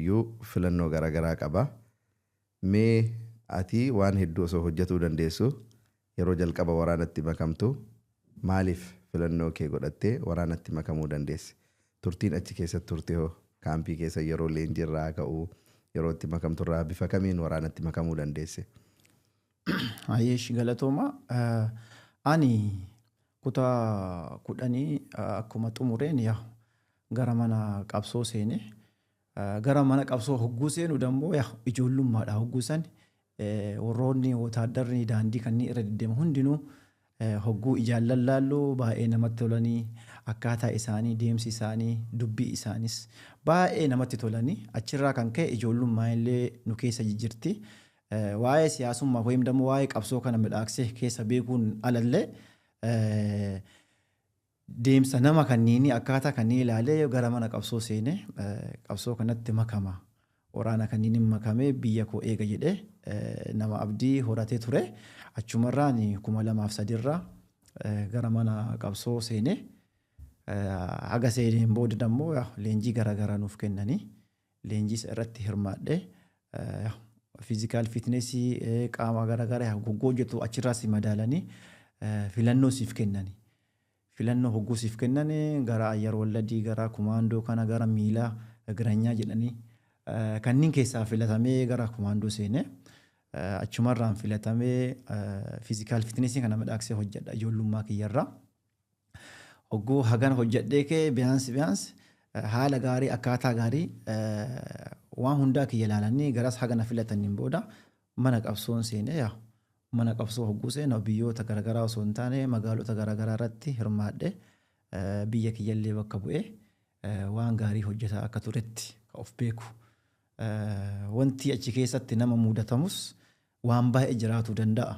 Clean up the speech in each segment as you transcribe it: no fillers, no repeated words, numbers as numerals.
Iyyuu filannoo garaagaraa qaba. Mee ati waan hedduu osoo hojjetuu dandeessu yeroo jalqaba waraanatti makamtu maaliif filannoo kee godhattee waraanatti makamuu dandeesse? Turtiin achi keessatti turte hoo kaampii keessa yeroo leenjiirraa ka'uu yeroo itti makamturraa bifa kamiin waraanatti makamuu dandeesse? Ayyeesh galatooma. Ani kutaa 10 akkuma xumureen gara mana qabsoo seene. Gara mana qabsoo hogguu seenu dammoo ijoollummaadha hogguu san warroonni wotaadarri daandii kanneen irra deddeemu hundinuu hogguu ijaan lallaalloo baay'ee namatti tolanii akkaataa isaanii deemsi isaanii dubbii isaanis baay'ee namatti tolanii achirraa kan ka'e ijoollummaa illee nu keessa jijjirti. Waa'ee siyaasummaa wayim dammoo waa'ee qabsoo kana midhaaksee keessa beekuun alallee deemsa nama kanniini akkaataa kanneen ilaalee gara mana qabsoo seene qabsoo kanatti makama. Waraana kanniin makamee biyya koo eega jedhee nama abdii horatee ture. Achumarraan 2003 irraa gara mana qabsoo seene. Haga seeneen booda dammoo leenjii garaagaraa nuuf kennanii leenjii irratti hirmaadhee fiizikaal fiitnesii qaama garaagaraa goggoo hojjetu achirraas madaalanii filannoo siif kennanii. Filannoo hogguu siif kennanii gara ayyar walladii gara kumaandoo kana gara miilaa giranyaa jedhanii kanneen keessaa filatamee gara kumaandoo seene. Achumarraan filatamee fiizikaal fiitnesii kana midhaaksee hojjedha ijoollummaa kiyyarraa. Hogguu hagan hojjedhee kee biyaansi haala gaarii akkaataa gaarii waan hundaa kiyya ilaalanii garas hagana filataniin booda mana qabsoon seene. Mana qabsoo hogguu seena biyyoota garaagaraa osoo hin taane magaalota garaagaraa irratti hirmaadhe biyya kiyyallee bakka bu'ee waan gaarii hojjetaa akka turetti of beeku. Wanti achi keessatti nama mudatamus waan baay'ee jiraatuu danda'a.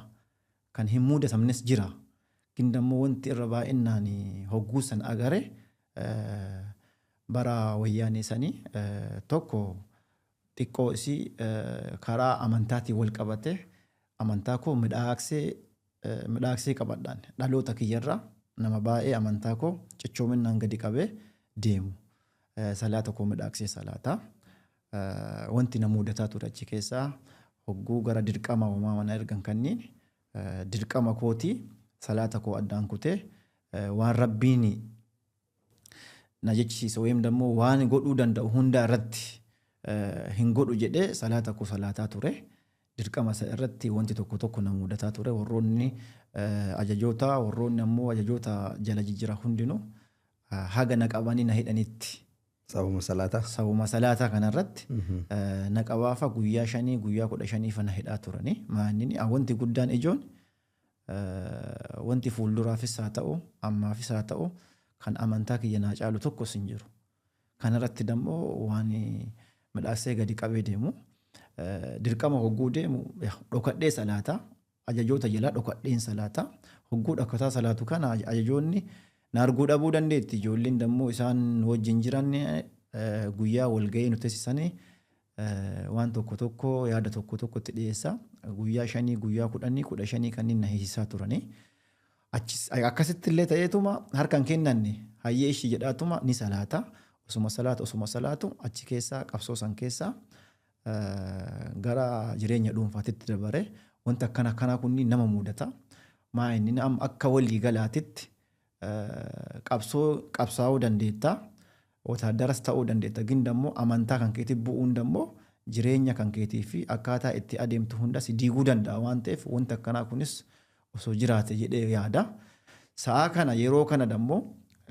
Kan hin mudatamnes jira. Kindammoo wanti irra baay'inaan hogguu san agare bara wayyaanee sanii tokko xiqqoo isii karaa amantaatiin wal qabate. Amantaa koo midhaaksee qabadhaan dhaloota kiyyarraa nama baay'ee amantaa koo cichoominaan gadi qabee deemu. Salaata koo midhaaksee salaataa. Wanti na mudataa ture achi keessaa hogguu gara dirqama uumaa mana ergan kanneen dirqama kootii salaata koo addaan kutee waan rabbiin na jechisiisa wayim dammoo waan godhuu danda'u hunda irratti hin godhu jedhee salaata koo salaataa ture. Dirqama irratti wanti tokko na mudataa ture. Warroonni ajajoota warroonni ammoo ajajoota jala jijjiira hundinuu haga na qabanii na hidhanitti. Sabuma salaataa kanarratti na qabaafa guyyaa 5 guyyaa 15 na hidhaa turanii. Maanni wanti guddaan ijoon wanti fuulduraafis haa ta'u ammaafis haa ta'u kan amantaa kiyya naa caalu tokkos hin jiru. Kanarratti dammoo waan midhaaksee gadi qabee deemu. Dirqama hogguu deemu dhokadhee salaataa ajajoota jalaa dhokadheen salaataa hogguu dhokkataa salaatu kana ajajoonni na arguu dhabuu dandeetti. Ijoolleen dammoo isaan wajjin jiran guyyaa walga'ii nu teessisanii waan tokko yaada tokko itti dhiyeessaa. Guyyaa 5 guyyaa 10 15 kanneen na hiisisaa turanii. Akkasitti illee ta'eetuma harkaan kennanne hayyee ishii jedhaatuma ni salaata. Osuma salaatu achi keessaa qabsoo san keessaa gara jireenya dhuunfaatitti dabare wanta akkana kunniin nama mudata. Inni akka walii galaatitti qabsaa'uu dandeetta. Wotaadaras ta'uu dandeetta. Gindammoo amantaa kan keetii bu'uun dammoo jireenya kan keetii fi akkaataa itti adeemtu hundas diiguu danda'a waan ta'eef wanta akkanaa kunis osoo jiraate jedhee yaada. Sa'aa kana yeroo kana dammoo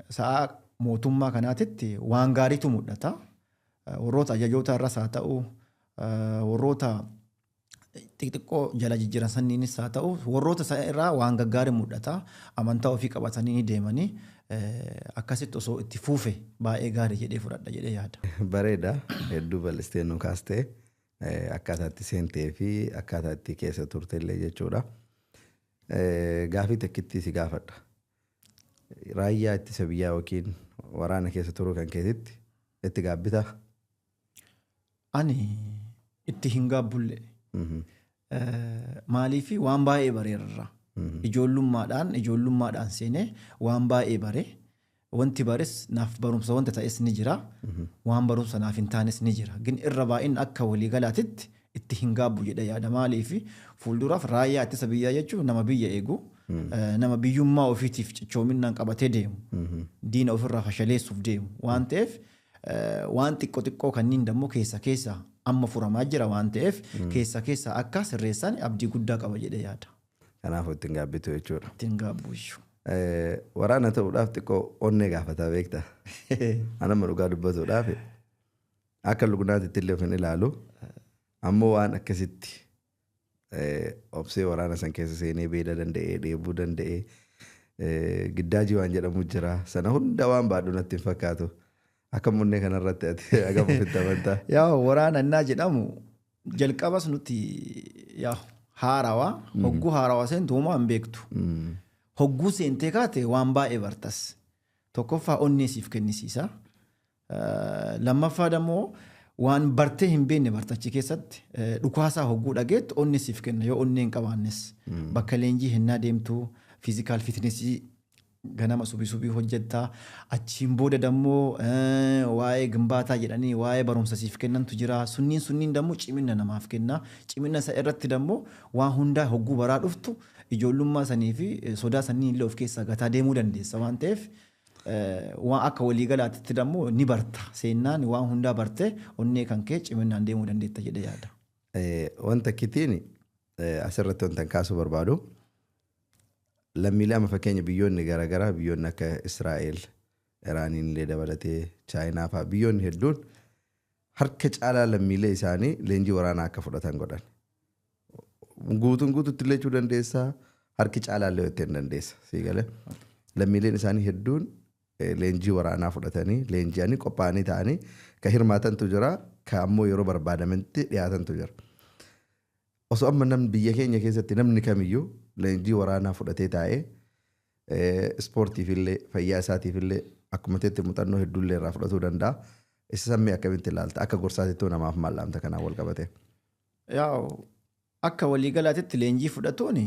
sa'aa mootummaa kanaatitti waan gaariitu mul'ata. Warroota ajajoota irras haa ta'u warroota xixiqqoo jala jijjiiran sanniinis haa ta'u warroota isaa irraa waan gaggaarii mul'ata. Amantaa ofii qabatanii ni deemanii akkasitti osoo itti fuufe baay'ee gaarii jedhee fudhadha jedhee yaada. Bareeda hedduu bal'istee nu kaastee akkaataa itti seentee fi akkaataa itti keessa turte illee jechuudha. Gaafii takkitti si gaafadha. Raayyaa ittisa biyyaa yookiin waraana keessa turuu kan keetitti itti gaabbitaa? Ani itti hin gaabbulle. Maaliifi waan baay'ee bareerra. Ijoollummaadhaan seenee waan baay'ee bare wanti bares naaf barumsa wanta ta'es ni jira. Waan barumsa naaf hin taanes ni jira. Gin irra baay'een akka waliigalaatitti itti hin gaabbu jedhee yaada. Maaliif fuulduraaf raayyaa ittisa biyyaa jechuun nama biyya eegu. Nama biyyummaa ofiitiif cichoominaan qabatee deemu. Diina ofirraa fashaleessuuf deemu. Waan ta'eef waan xiqqoo kanneen dammoo keessa amma furamaa jira waan ta'eef keessa akka sirreessaan abdii guddaa qaba jedhee yaada. Kanaafuu ittiin gaabbitu jechuudha. Ittiin gaabbu iyyuu. Waraana ta'uudhaaf xiqqoo onnee gaafataa beektaa. Anamma dhugaa dubbatuudhaaf akka lugnaatitti illee of hin ilaalu. Ammoo waan akkasitti obsee waraana san keessa seenee beela danda'ee dheebuu danda'ee giddaajii waan jedhamu jira. Sana hunda waan baadhu natti hin fakkaatu. Akka munnee kanarratti ati agam ofitti amantaa. Yaa waraana innaa jedhamu jalqabas nuti haarawaa hogguu haarawaa seentu uumaa hin beektu. Hogguu seentee kaate waan baay'ee bartas. Tokkoffaa onnee siif kennisiisa. Lammaffaa dammoo waan bartee hin beekne bartachi keessatti dhukaasaa hogguu dhageettu onnee siif kenna yoo onnee hin qabaannes. Bakka leenjii hennaa deemtu fiizikaal fitnesii ganama subii hojjettaa. Achiin booda dammoo waa'ee gimbaataa jedhanii waa'ee barumsa siif kennantu jira. Sunniin dammoo cimina namaaf kenna. Cimina isa irratti dammoo waan hundaa hogguu baraa dhuftu ijoollummaa sanii fi sodaa sanii illee of keessaa gataa deemuu dandeessa waan ta'eef waan akka waliigalaatti dammoo ni barta. Seennaan waan hundaa bartee onnee kan kee ciminaan deemuu dandeetta jedhee yaada. Wanta kittiin asirratti wanta kaasuu barbaadu. Lammiilee amma fakkeenya biyyoonni garaagaraa biyyoonni akka Israa'eel, Iraaniin illee dabalatee Chaayinaa fa'aa biyyoonni hedduun harka caalaa lammiilee isaanii leenjii waraanaa akka fudhatan godhan. Guutuutti illee jechuu dandeessaa harki caalaa illee ittiin dandeessa. Siigalee lammiileen isaanii hedduun leenjii waraanaa fudhatanii leenji'anii qophaa'anii ta'anii kan hirmaatantu jira kan ammoo yeroo barbaadamanitti dhiyaatantu jira. Osoo amma namni biyya keenya keessatti namni kamiyyuu leenjii waraanaa fudhatee taa'ee ispoortiif illee fayyaa isaatiif illee akkuma teetti muuxannoo hedduullee irraa fudhatuu danda'a. Isa sammee akkamitti ilaalta? Akka gorsaatittuu namaaf maal dhaamta kanaan wal qabate? Akka waliigalaatitti leenjii fudhatuun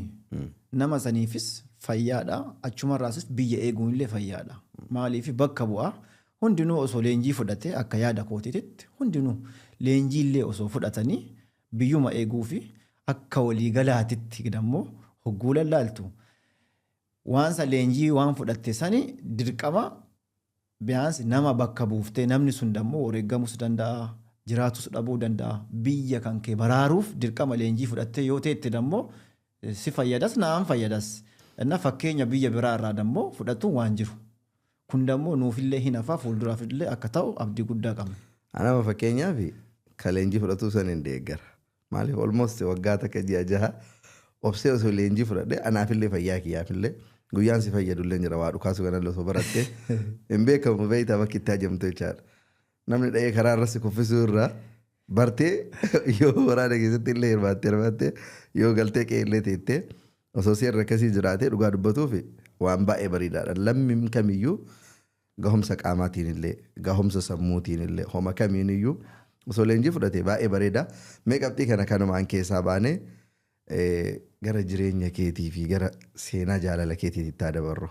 nama saniifis fayyaadha. Achumarraasis biyya eeguun illee fayyaadha. Maaliif bakka bu'aa hundinuu osoo leenjii fudhatee akka yaada kootiitti hundinuu leenjii illee osoo fudhatanii biyyuma eeguu fi akka waliigalaatitti dammoo hogguu lallaaltu waansa leenjii waan fudhatte sani dirqama biyaansi nama bakka buuftee namni sun dammoo wareegamus danda'a jiraatus dhabuu danda'a biyya kan kee baraaruuf dirqama leenjii fudhattee yoo ta'etti dammoo si fayyadas naan fayyadas inna fakkeenya biyya biraa irraa dammoo fudhatuun waan jiru kun dammoo nuufillee hin hafaa fuulduraafillee akka ta'u abdii guddaa qabna. Anama fakkeenyaaf kan leenjii fudhatuu san hin deeggara. Maaliif almost waggaa takka ji'a jaha obsee osoo leenjii fudhadhe anaafillee fayyaa kiyyaafillee guyyaan si fayyadullee jira waa dhukaasu kanallee osoo barattee hin beekamu beeytaa bakki itti hajamtu jechaadha. Namni dha'ee karaa irratti kuffisuu irraa bartee yoo waraana keessatti illee hirmaattee yoo galtee qe'ellee teettee osoo seerri akkasii jiraatee dhugaa dubbatuuf waan baay'ee bareedaadha. Lammiin kamiyyuu gahumsa qaamaatiin illee gahumsa sammuutiin illee homa kamiin iyyuu osoo leenjii fudhatee baay'ee bareeda. Mee qabxii kana kanumaan keessaa baanee gara jireenya keetii fi gara seenaa jaalala keetiitti dabarru.